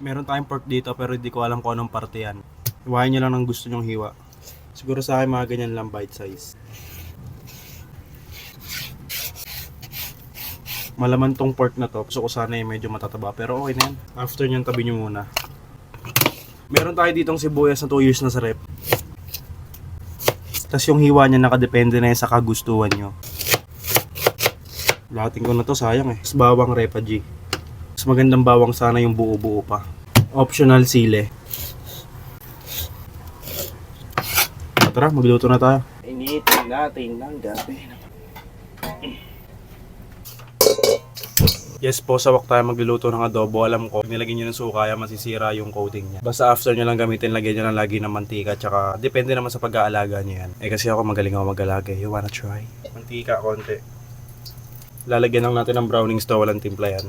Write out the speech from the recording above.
Meron tayong pork dito pero hindi ko alam kung anong parte yan. Iwain nyo lang ng gusto nyong hiwa. Siguro sa akin mga ganyan lang bite size. Malaman tong pork na to. Gusto ko sana medyo matataba pero okay na yan. After nyan tabi nyo muna. Meron tayo ditong sibuyas na 2 years na sa rep. Tapos yung hiwa niya nakadepende na yan sa kagustuhan nyo. Lahatin ko na to, sayang eh. Mas bawang repa G. Mas magandang bawang sana yung buo-buo pa. Optional sile. Tara, magluto na tayo. Initin natin ng gabi. Yes po, sawak tayo magluluto ng adobo. Alam ko, pag nilagyan nyo ng suka, masisira yung coating niya. Basta after nyo lang gamitin, lagyan nyo lang lagi ng mantika. Tsaka, depende naman sa pag-aalaga nyo yan. Eh kasi ako magaling ako mag-alaga. You wanna try? Mantika, konti. Lalagyan lang natin ng brownings to, walang timpla yan.